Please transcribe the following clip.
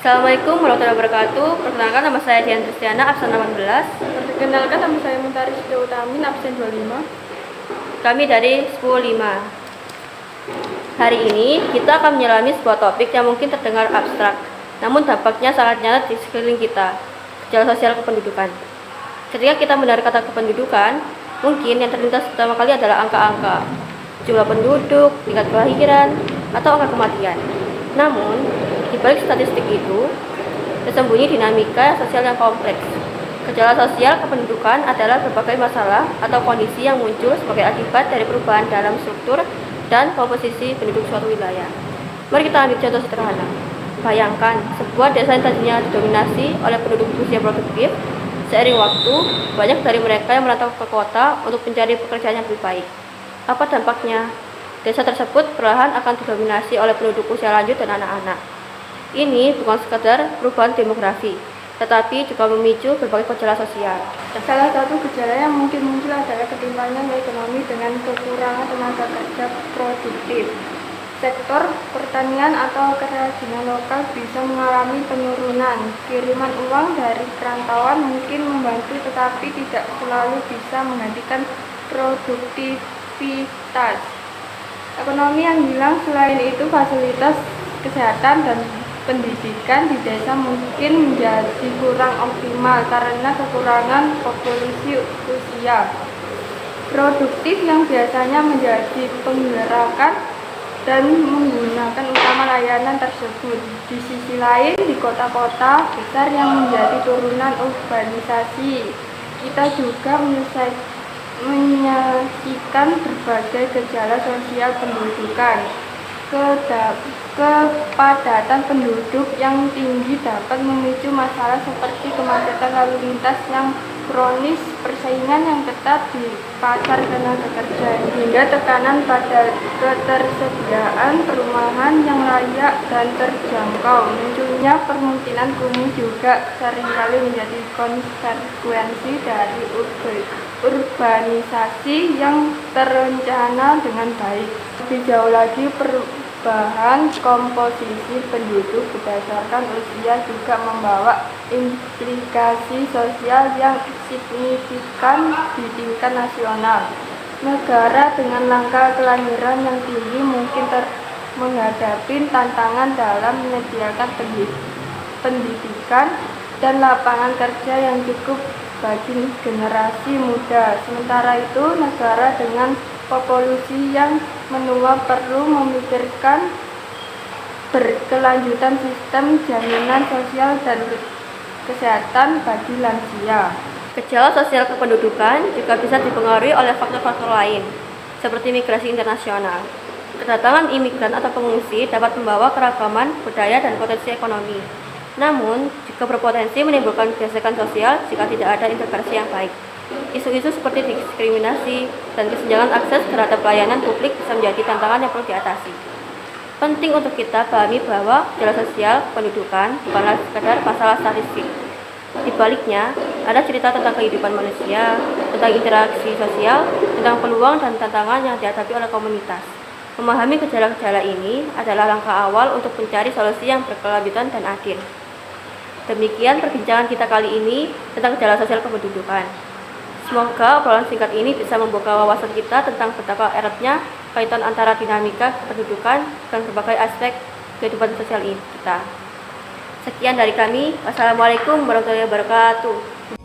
Assalamualaikum warahmatullahi wabarakatuh. Perkenalkan, nama saya Dian Tristiana, absen 18. Perkenalkan, nama saya Mutaris Utamin, absen 25. Kami dari 105. Hari ini kita akan menyelami sebuah topik yang mungkin terdengar abstrak, namun dampaknya sangat nyata di sekeliling kita, gejala sosial kependudukan. Ketika kita mendengar kata kependudukan, mungkin yang terlintas pertama kali adalah angka-angka, jumlah penduduk, tingkat kelahiran, atau angka kematian. Namun, di balik statistik itu, tersembunyi dinamika sosial yang kompleks. Gejala sosial kependudukan adalah berbagai masalah atau kondisi yang muncul sebagai akibat dari perubahan dalam struktur dan komposisi penduduk suatu wilayah. Mari kita ambil contoh sederhana. Bayangkan, sebuah desa yang tadinya didominasi oleh penduduk usia produktif, seiring waktu, banyak dari mereka yang merantau ke kota untuk mencari pekerjaan yang lebih baik. Apa dampaknya? Desa tersebut perlahan akan didominasi oleh penduduk usia lanjut dan anak-anak. Ini bukan sekadar perubahan demografi, tetapi juga memicu berbagai gejala sosial. Salah satu gejala yang mungkin muncul adalah ketimpangan ekonomi dengan kekurangan tenaga kerja produktif. Sektor pertanian atau kerajinan lokal bisa mengalami penurunan. Kiriman uang dari perantauan mungkin membantu, tetapi tidak selalu bisa menggantikan produktivitas ekonomi yang hilang. Selain itu, fasilitas kesehatan dan pendidikan di desa mungkin menjadi kurang optimal karena kekurangan populasi usia produktif yang biasanya menjadi penggerakan dan menggunakan utama layanan tersebut. Di sisi lain, di kota-kota besar yang menjadi turunan urbanisasi, kita juga menyaksikan berbagai gejala sosial pendudukan. Kepadatan penduduk yang tinggi dapat memicu masalah seperti kemacetan lalu lintas yang kronis, persaingan yang ketat di pasar tenaga kerja, hingga tekanan pada ketersediaan perumahan yang layak dan terjangkau. Munculnya permukiman kumuh juga seringkali menjadi konsekuensi dari urbanisasi yang terencana dengan baik. Lebih jauh lagi, perubahan komposisi penduduk berdasarkan usia juga membawa implikasi sosial yang signifikan di tingkat nasional. Negara dengan angka kelahiran yang tinggi mungkin menghadapi tantangan dalam menyediakan pendidikan dan lapangan kerja yang cukup bagi generasi muda. Sementara itu, negara dengan populasi yang menua perlu memikirkan berkelanjutan sistem jaminan sosial dan kesehatan bagi lansia. Gejala sosial kependudukan juga bisa dipengaruhi oleh faktor-faktor lain, seperti migrasi internasional. Kedatangan imigran atau pengungsi dapat membawa keragaman budaya dan potensi ekonomi, namun juga berpotensi menimbulkan gesekan sosial jika tidak ada integrasi yang baik. Isu-isu seperti diskriminasi dan kesenjangan akses terhadap pelayanan publik bisa menjadi tantangan yang perlu diatasi. Penting untuk kita pahami bahwa gejala sosial pendudukan bukanlah sekadar masalah statistik. Di baliknya, ada cerita tentang kehidupan manusia, tentang interaksi sosial, tentang peluang dan tantangan yang dihadapi oleh komunitas. Memahami gejala-gejala ini adalah langkah awal untuk mencari solusi yang berkelanjutan dan adil. Demikian perbincangan kita kali ini tentang gejala sosial kependudukan. Semoga obrolan singkat ini bisa membuka wawasan kita tentang betapa eratnya kaitan antara dinamika kependudukan dan berbagai aspek kehidupan sosial kita. Sekian dari kami. Wassalamualaikum warahmatullahi wabarakatuh.